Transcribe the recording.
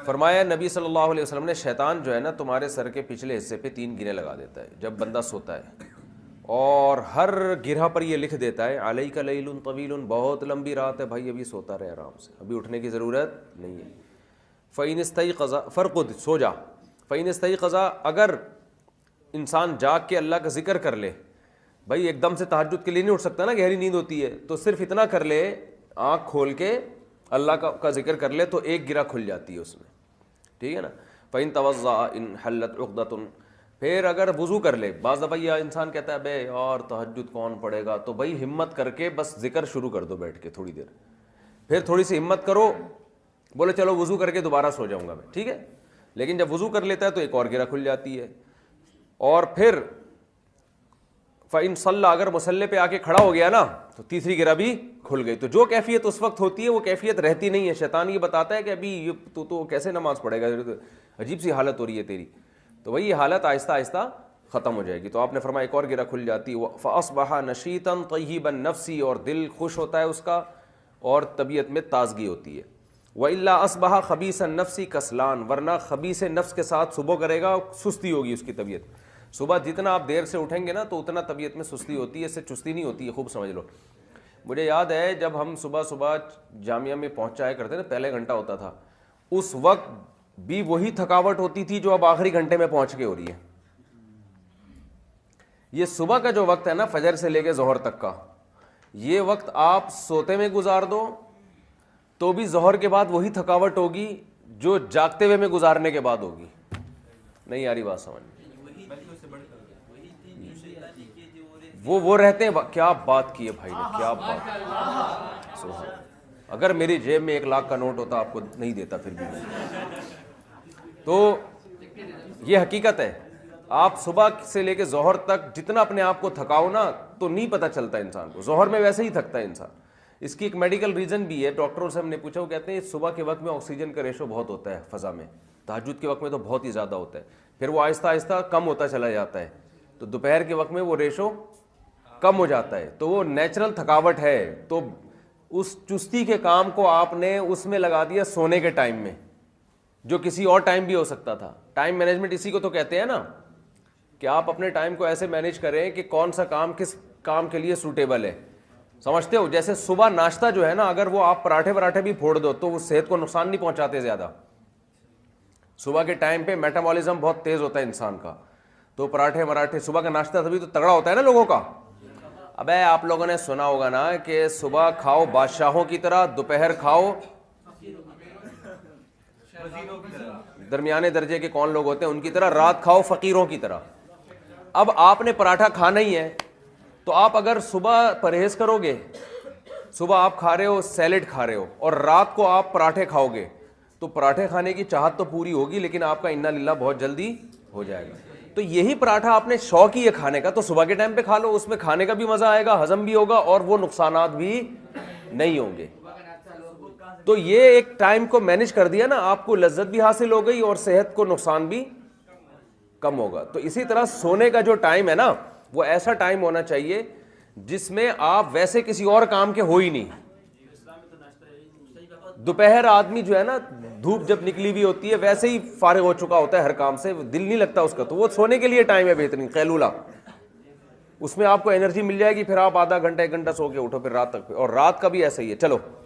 فرمایا نبی صلی اللہ علیہ وسلم نے شیطان جو ہے نا تمہارے سر کے پچھلے حصے پہ 3 گرے لگا دیتا ہے جب بندہ سوتا ہے، اور ہر گرہ پر یہ لکھ دیتا ہے علیک لیل طویل، بہت لمبی رات ہے بھائی، ابھی سوتا رہے آرام سے، ابھی اٹھنے کی ضرورت نہیں ہے۔ فإن استيقظ فرقد، سو جا۔ فإن استيقظ، اگر انسان جاگ کے اللہ کا ذکر کر لے، بھائی ایک دم سے تہجد کے لیے نہیں اٹھ سکتا نا، گہری نیند ہوتی ہے، تو صرف اتنا کر لے، آنکھ کھول کے اللہ کا ذکر کر لے تو ایک گرہ کھل جاتی ہے اس میں، ٹھیک ہے نا۔ فإن توضأ ان حلت عقدۃ، پھر اگر وضو کر لے، بعض دفعہ یہ انسان کہتا ہے بے اور تہجد کون پڑھے گا، تو بھائی ہمت کر کے بس ذکر شروع کر دو بیٹھ کے تھوڑی دیر، پھر تھوڑی سی ہمت کرو، بولے چلو وضو کر کے دوبارہ سو جاؤں گا میں، ٹھیک ہے، لیکن جب وضو کر لیتا ہے تو ایک اور گرہ کھل جاتی ہے۔ اور پھر فإن صلی، اگر مصلی پہ آ کے کھڑا ہو گیا نا تو تیسری گرہ بھی کھل گئی۔ تو جو کیفیت اس وقت ہوتی ہے وہ کیفیت رہتی نہیں ہے، شیطان یہ بتاتا ہے کہ ابھی تو کیسے نماز پڑھے گا، عجیب سی حالت ہو رہی ہے تیری، تو وہی حالت آہستہ آہستہ ختم ہو جائے گی۔ تو آپ نے فرمایا ایک اور گرہ کھل جاتی ہے، فأصبح نشیطا طیبا نفسی، اور دل خوش ہوتا ہے اس کا اور طبیعت میں تازگی ہوتی ہے۔ وإلا أصبح خبیث النفس کسلان، ورنہ خبیث نفس کے ساتھ صبح کرے گا سستی ہوگی اس کی طبیعت، صبح جتنا آپ دیر سے اٹھیں گے نا تو اتنا طبیعت میں سستی ہوتی ہے، اس سے چستی نہیں ہوتی ہے، خوب سمجھ لو۔ مجھے یاد ہے جب ہم صبح صبح جامعہ میں پہنچایا کرتے نا، پہلے گھنٹہ ہوتا تھا، اس وقت بھی وہی تھکاوٹ ہوتی تھی جو اب آخری گھنٹے میں پہنچ کے ہو رہی ہے۔ یہ صبح کا جو وقت ہے نا، فجر سے لے کے ظہر تک کا، یہ وقت آپ سوتے میں گزار دو تو بھی ظہر کے بعد وہی تھکاوٹ ہوگی جو جاگتے ہوئے میں گزارنے کے بعد ہوگی۔ نہیں آ رہی بات سمجھ؟ وہ رہتے ہیں، کیا بات کی ہے بھائی نے، کیا بات۔ اگر میری جیب میں 1 لاکھ کا نوٹ ہوتا آپ کو نہیں دیتا پھر بھی میں۔ تو یہ حقیقت ہے، آپ صبح سے لے کے ظہر تک جتنا اپنے آپ کو تھکاؤ نا تو نہیں پتہ چلتا انسان کو، ظہر میں ویسے ہی تھکتا ہے انسان۔ اس کی ایک میڈیکل ریزن بھی ہے، ڈاکٹروں سے ہم نے پوچھا، وہ کہتے ہیں صبح کے وقت میں آکسیجن کا ریشو بہت ہوتا ہے فضا میں، تہجد کے وقت میں تو بہت ہی زیادہ ہوتا ہے، پھر وہ آہستہ آہستہ کم ہوتا چلا جاتا ہے، تو دوپہر کے وقت میں وہ ریشو کم ہو جاتا ہے، تو وہ نیچرل تھکاوٹ ہے۔ تو اس چستی کے کام کو آپ نے اس میں لگا دیا سونے کے ٹائم میں، جو کسی اور ٹائم بھی ہو سکتا تھا۔ ٹائم مینجمنٹ اسی کو تو کہتے ہیں نا، کہ آپ اپنے ٹائم کو ایسے مینیج کریں کہ کون سا کام کس کام کے لیے سوٹیبل ہے، سمجھتے ہو؟ جیسے صبح ناشتہ جو ہے نا، اگر وہ آپ پراٹھے بھی پھوڑ دو تو وہ صحت کو نقصان نہیں پہنچاتے زیادہ۔ صبح کے ٹائم پہ میٹابولزم بہت تیز ہوتا ہے انسان کا، تو پراٹھے صبح کا ناشتہ تبھی تو تگڑا ہوتا ہے نا لوگوں کا۔ ابے آپ لوگوں نے سنا ہوگا نا کہ صبح کھاؤ بادشاہوں کی طرح، دوپہر کھاؤ درمیانے درجے کے کون لوگ ہوتے ہیں ان کی طرح، رات کھاؤ فقیروں کی طرح۔ اب آپ نے پراٹھا کھانا ہی ہے تو آپ اگر صبح پرہیز کرو گے، صبح آپ کھا رہے ہو سیلڈ کھا رہے ہو اور رات کو آپ پراٹھے کھاؤ گے، تو پراٹھے کھانے کی چاہت تو پوری ہوگی لیکن آپ کا انا للہ بہت جلدی ہو جائے گا۔ تو یہی پراٹھا آپ نے شوق ہی ہے کھانے کا، تو صبح کے ٹائم پہ کھا لو، اس میں کھانے کا بھی مزہ آئے گا، ہضم بھی ہوگا اور وہ نقصانات بھی نہیں ہوں گے۔ تو یہ ایک ٹائم کو مینیج کر دیا نا، آپ کو لذت بھی حاصل ہو گئی اور صحت کو نقصان بھی کم ہوگا۔ تو اسی طرح سونے کا جو ٹائم ہے نا، وہ ایسا ٹائم ہونا چاہیے جس میں آپ ویسے کسی اور کام کے ہو ہی نہیں۔ دوپہر آدمی جو ہے نا، دھوپ جب نکلی ہوئی ہوتی ہے ویسے ہی فارغ ہو چکا ہوتا ہے ہر کام سے، دل نہیں لگتا اس کا، تو وہ سونے کے لیے ٹائم ہے بہترین، قیلولہ، اس میں آپ کو انرجی مل جائے گی، پھر آپ آدھا گھنٹہ 1 گھنٹہ سو کے اٹھو پھر رات تک، اور رات کا بھی ایسا ہی ہے۔ چلو